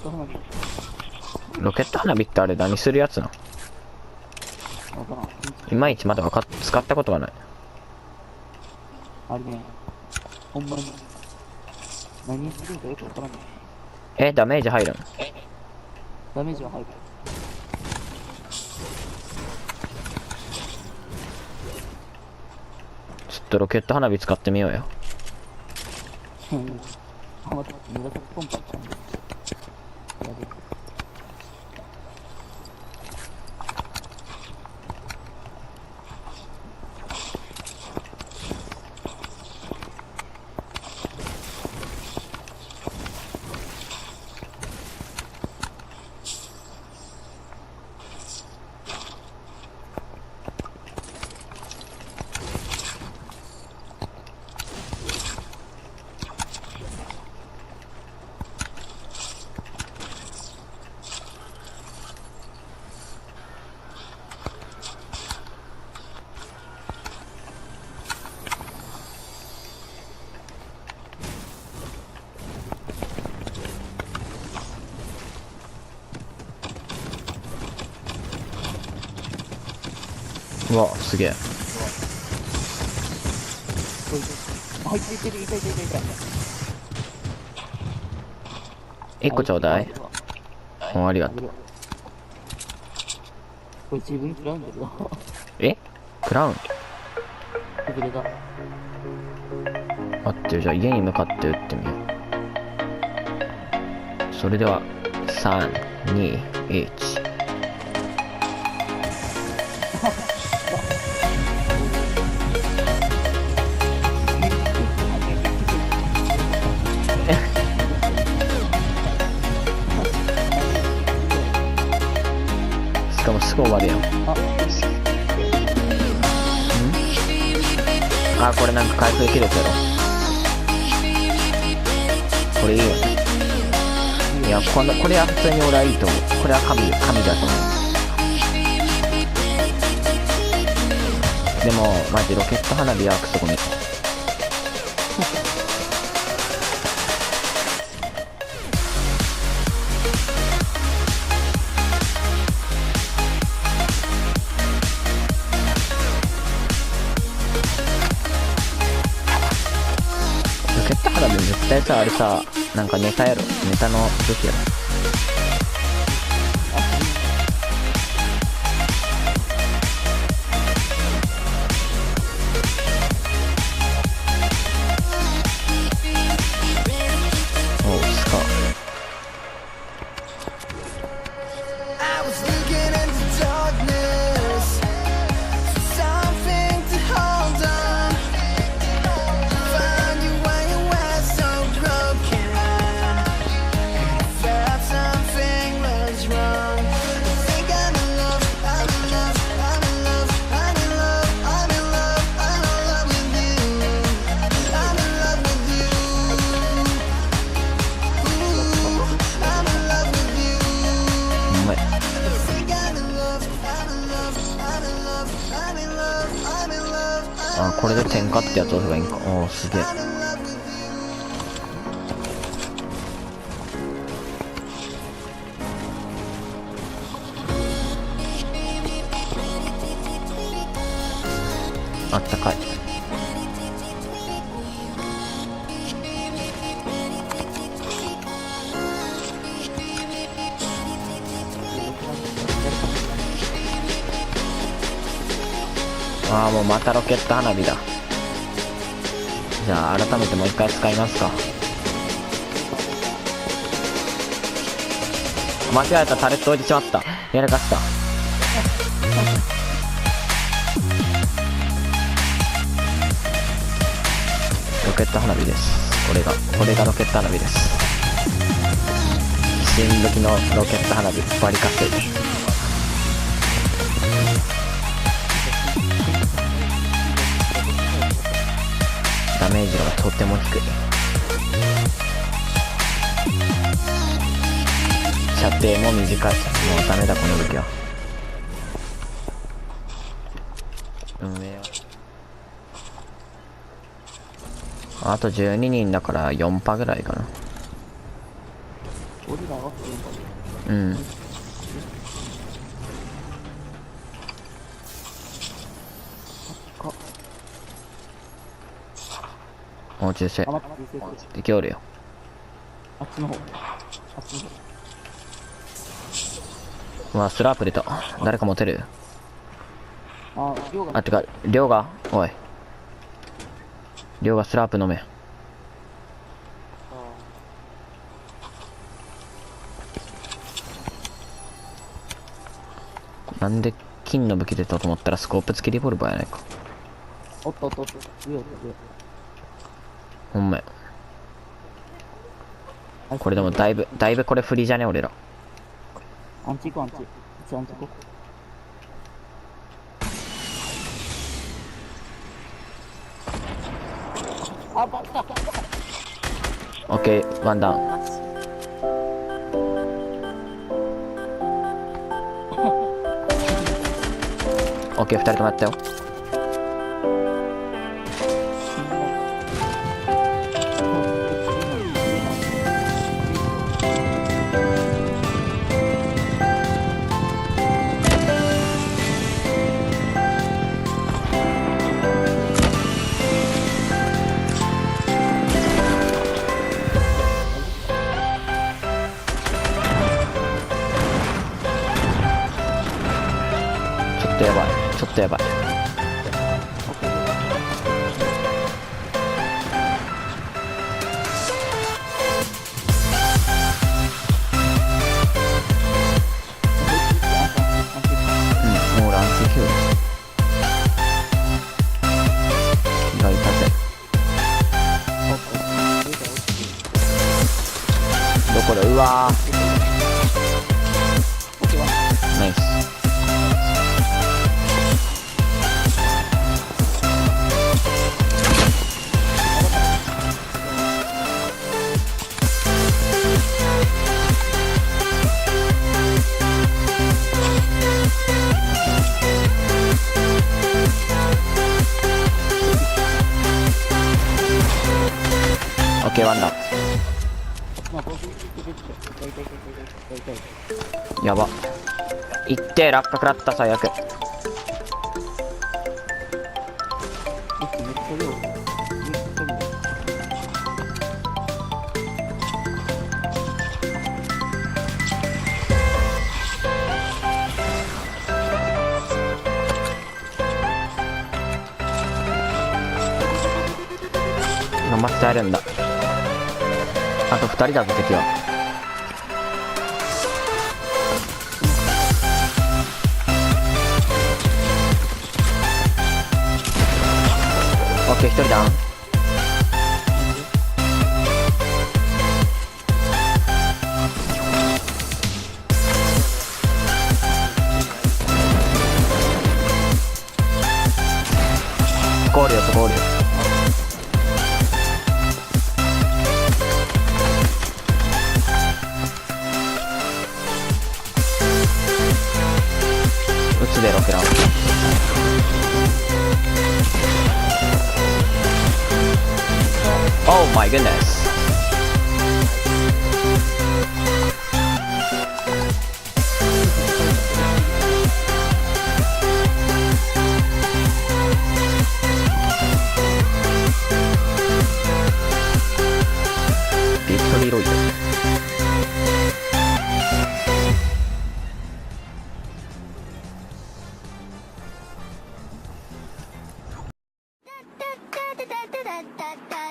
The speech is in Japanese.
ト花火。ロケット花火ってあれ何するやつなの？わからん。いまいちまだ使ったことがない。あれね、ほんまに。何するんかよくわからない。ダメージ入るん？ダメージは入る。ちょっとロケット花火使ってみようよ。うん。あ、また、紫ポンパちゃん。やべ。うわ、すげえ。入っていってる、痛い痛い痛い痛い。1個ちょうだい。ありがとう。これ自分嫌うんだけど。クラウン？くれた。待ってよ、じゃあ家に向かって撃ってみよう。それでは、3、2、1。しかもすぐ終わるやん。これなんか回復できるやつやろ。これいいよね。いや、これは普通に俺はいいと思う。これは神だと思う。でもマジロケット花火はクソゴミ。ロケット花火絶対さ、あれさ、なんかネタやろ。ネタの武器やろ。これで点火ってやつ押せばいいんか。おお、すげえ。あったかい。もうまたロケット花火だ。じゃあ改めてもう一回使いますか。間違えた、タレット置いてしまった。やらかした。ロケット花火です。これがロケット花火です。新武器のロケット花火バリカス。ダメージがとても低い。射程も短い。もうダメだこの武器は。運営はあと12人だから4%ぐらいかな。俺らはうんかもう中世あ、待って、敵おるよ。あっちの方。あっちの方。うわスラープ出た。誰か持てる？あ、量が。あてか亮がおい亮がスラープ飲め。なんで金の武器出たと思ったらスコープ付きリボルバーやないか。おっとおっとおっと。上。ほんまや。これでもだいぶこれ不利じゃね俺ら。アンチ行こう、アンチ。一応アンチ行こう。あ、バッタ。オッケーワンダウン。オッケー2人ともやったよ。ちょっとやばい。もうランチヒューがいたぜ。どこだ？うわーナイス。オッケーワンダやばいって落下食らった最悪。頑張ってやるんだ。あと2人だぞ敵は。オッケー1人ダウン。ゴールよゴールよ。撃つでロケラン。Oh my goodness. ビクトリーロイド。da da da da da da da